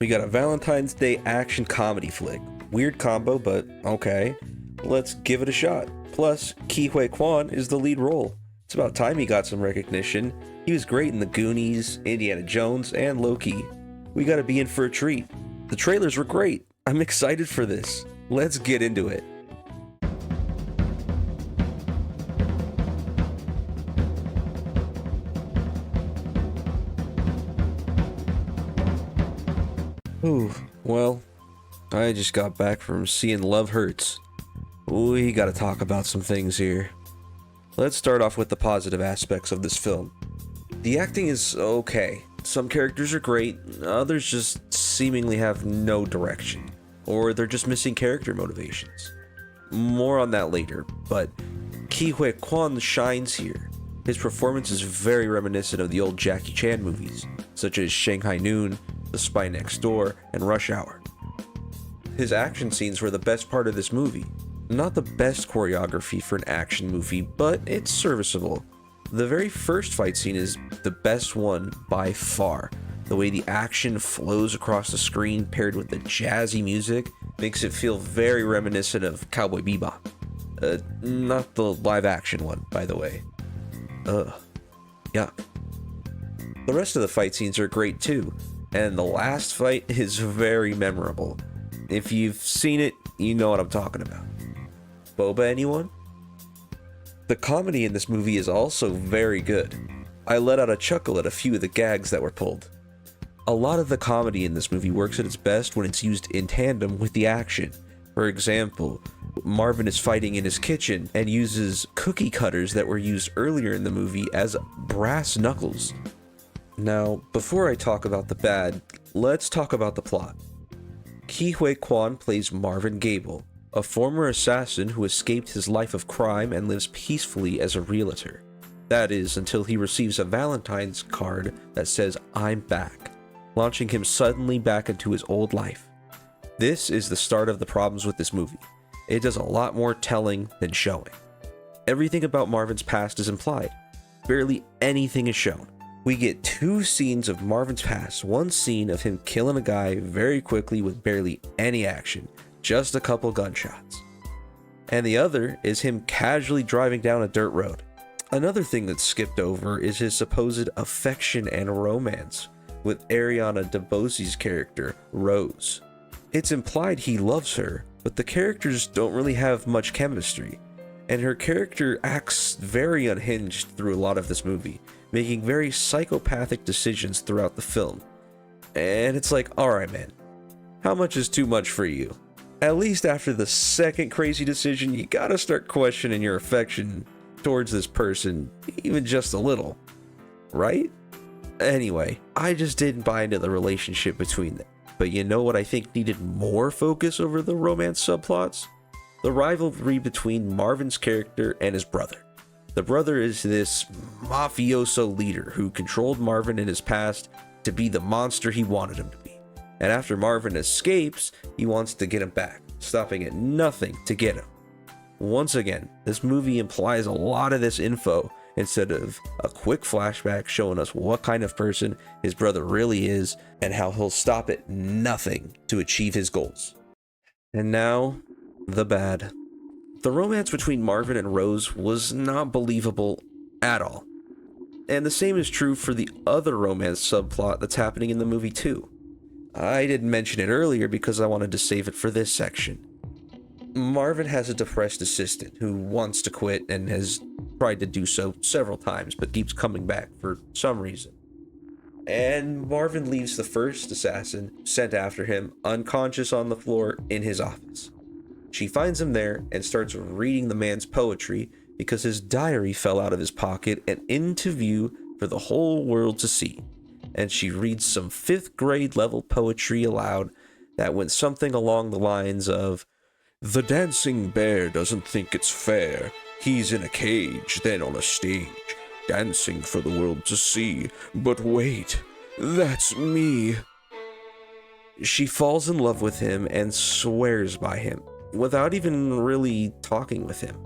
We got a Valentine's Day action comedy flick. Weird combo, but okay. Let's give it a shot. Plus, Ke Huy Quan is the lead role. It's about time he got some recognition. He was great in The Goonies, Indiana Jones, and Loki. We gotta be in for a treat. The trailers were great. I'm excited for this. Let's get into it. Ooh, well, I just got back from seeing Love Hurts. We gotta talk about some things here. Let's start off with the positive aspects of this film. The acting is okay. Some characters are great, others just seemingly have no direction, or they're just missing character motivations. More on that later, but Ke Huy Quan shines here. His performance is very reminiscent of the old Jackie Chan movies, such as Shanghai Noon, The Spy Next Door, and Rush Hour. His action scenes were the best part of this movie. Not the best choreography for an action movie, but it's serviceable. The very first fight scene is the best one by far. The way the action flows across the screen paired with the jazzy music makes it feel very reminiscent of Cowboy Bebop. Not the live action one, by the way. Yuck. The rest of the fight scenes are great too, and the last fight is very memorable. If you've seen it, you know what I'm talking about. Boba, anyone? The comedy in this movie is also very good. I let out a chuckle at a few of the gags that were pulled. A lot of the comedy in this movie works at its best when it's used in tandem with the action. For example, Marvin is fighting in his kitchen and uses cookie cutters that were used earlier in the movie as brass knuckles. Now, before I talk about the bad, let's talk about the plot. Ke Huy Quan plays Marvin Gable, a former assassin who escaped his life of crime and lives peacefully as a realtor. That is, until he receives a Valentine's card that says, "I'm back," launching him suddenly back into his old life. This is the start of the problems with this movie. It does a lot more telling than showing. Everything about Marvin's past is implied. Barely anything is shown. We get two scenes of Marvin's past, one scene of him killing a guy very quickly with barely any action, just a couple gunshots. And the other is him casually driving down a dirt road. Another thing that's skipped over is his supposed affection and romance with Ariana DeBose's character, Rose. It's implied he loves her, but the characters don't really have much chemistry, and her character acts very unhinged through a lot of this movie, making very psychopathic decisions throughout the film. And it's like, alright man, how much is too much for you? At least after the second crazy decision, you gotta start questioning your affection towards this person, even just a little, right? Anyway, I just didn't buy into the relationship between them. But you know what I think needed more focus over the romance subplots? The rivalry between Marvin's character and his brother. The brother is this mafioso leader who controlled Marvin in his past to be the monster he wanted him to be. And after Marvin escapes, he wants to get him back, stopping at nothing to get him. Once again, this movie implies a lot of this info instead of a quick flashback showing us what kind of person his brother really is and how he'll stop at nothing to achieve his goals. And now, the bad. The romance between Marvin and Rose was not believable at all. And the same is true for the other romance subplot that's happening in the movie too. I didn't mention it earlier because I wanted to save it for this section. Marvin has a depressed assistant who wants to quit and has tried to do so several times but keeps coming back for some reason. And Marvin leaves the first assassin sent after him unconscious on the floor in his office. She finds him there and starts reading the man's poetry because his diary fell out of his pocket and into view for the whole world to see. And she reads some 5th grade level poetry aloud that went something along the lines of, "The dancing bear doesn't think it's fair. He's in a cage, then on a stage, dancing for the world to see. But wait, that's me." She falls in love with him and swears by him, without even really talking with him.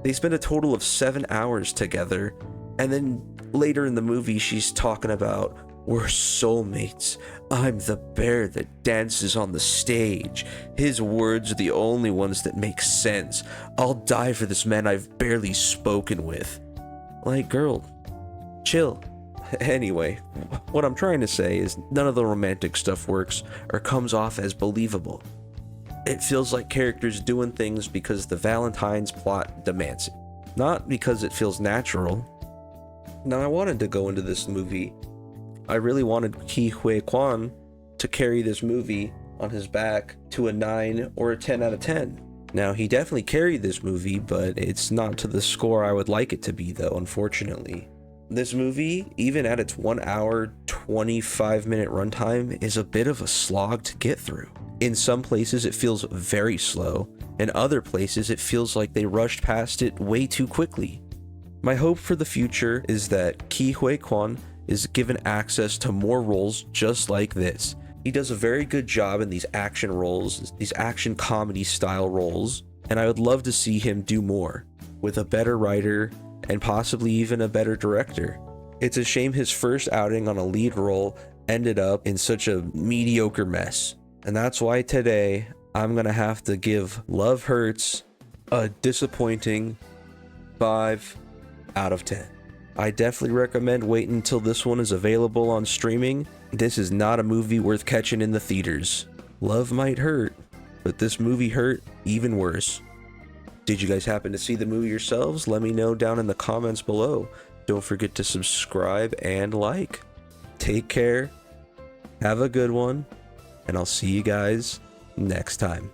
They spend a total of 7 hours together, and then later in the movie she's talking about We're soulmates. I'm the bear that dances on the stage. His words are the only ones that make sense. I'll die for this man I've barely spoken with. Like, girl, chill. Anyway, what I'm trying to say is none of the romantic stuff works or comes off as believable. It feels like characters doing things because the Valentine's plot demands it, not because it feels natural. Now, I wanted to go into this movie. I really wanted Ke Huy Quan to carry this movie on his back to a 9 or a 10 out of 10. Now, he definitely carried this movie, but it's not to the score I would like it to be, though, unfortunately. This movie, even at its 1 hour, 25-minute runtime, is a bit of a slog to get through. In some places, it feels very slow. In other places, it feels like they rushed past it way too quickly. My hope for the future is that Ke Huy Quan is given access to more roles just like this. He does a very good job in these action roles, these action comedy style roles, and I would love to see him do more with a better writer and possibly even a better director. It's a shame his first outing on a lead role ended up in such a mediocre mess. And that's why today I'm gonna have to give Love Hurts a disappointing 5 out of 10. I definitely recommend waiting until this one is available on streaming. This is not a movie worth catching in the theaters. Love might hurt, but this movie hurt even worse. Did you guys happen to see the movie yourselves? Let me know down in the comments below. Don't forget to subscribe and like. Take care, have a good one, and I'll see you guys next time.